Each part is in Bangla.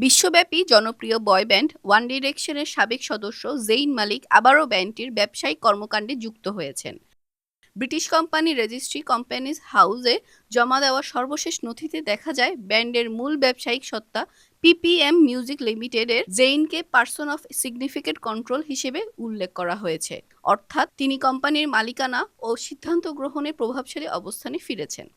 বিশ্বব্যাপী জনপ্রিয় বয় ব্যান্ড ওয়ান ডিরেকশনের সাবেক সদস্য জেইন মালিক আবারও ব্যান্ডটির ব্যবসায়িক কর্মকাণ্ডে যুক্ত হয়েছেন। ব্রিটিশ কোম্পানি রেজিস্ট্রি কোম্পানিজ হাউসে জমা দেওয়া সর্বশেষ নথিতে দেখা যায় ব্যান্ডের মূল ব্যবসায়িক সত্তা পিপিএম মিউজিক লিমিটেডের জেইনকে পার্সন অফ সিগনিফিকেন্ট কন্ট্রোল হিসেবে উল্লেখ করা হয়েছে, অর্থাৎ তিনি কোম্পানির মালিকানা ও সিদ্ধান্ত গ্রহণে প্রভাবশালী অবস্থানে ফিরেছেন।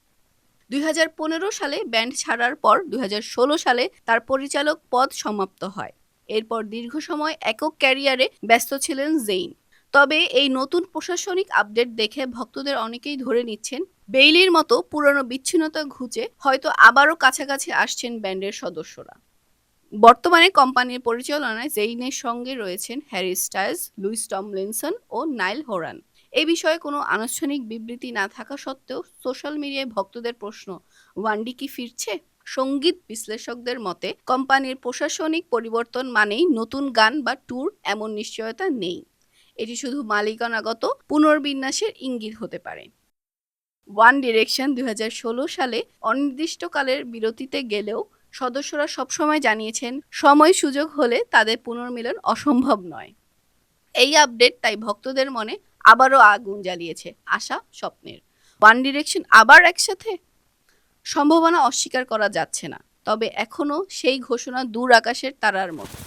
২০১৫ সালে ব্যান্ড ছাড়ার পর ২০১৬ সালে তার পরিচালক পদ সমাপ্ত হয়। এরপর দীর্ঘ সময় একক ক্যারিয়ারে ব্যস্ত ছিলেন জেইন। তবে এই নতুন প্রশাসনিক আপডেট দেখে ভক্তদের অনেকেই ধরে নিচ্ছেন বেইলির মতো পুরনো বিচ্ছিন্নতা ঘুচে হয়তো আবারও কাছাকাছি আসছেন ব্যান্ডের সদস্যরা। বর্তমানে কোম্পানির পরিচালনায় জেইনের সঙ্গে রয়েছেন হ্যারি স্টাইলস, লুইস টমলিনসন ও নাইল হোরান। এই বিষয়ে কোনো আনুষ্ঠানিক বিবৃতি না থাকা সত্ত্বেও সোশ্যাল মিডিয়ায় ভক্তদের প্রশ্ন, ওয়ান্ডি কি ফিরছে? সঙ্গীত বিশ্লেষকদের মতে কোম্পানির প্রশাসনিক পরিবর্তন মানেই নতুন গান বা ট্যুর এমন নিশ্চয়তা নেই। এটি শুধু মালিকানাগত পুনর্বিন্যাসের ইঙ্গিত হতে পারে। ওয়ান ডিরেকশন ২০১৬ সালে অনির্দিষ্টকালের বিরতিতে গেলেও সদস্যরা সবসময় জানিয়েছেন সময় সুযোগ হলে তাদের পুনর্মিলন অসম্ভব নয়। এই আপডেট তাই ভক্তদের মনে আবারও আগুন জ্বালিয়েছে আশা স্বপ্নের। ওয়ান ডিরেকশন আবার একসাথে? সম্ভাবনা অস্বীকার করা যাচ্ছে না, তবে এখনও সেই ঘোষণা দূর আকাশের তারার মতো।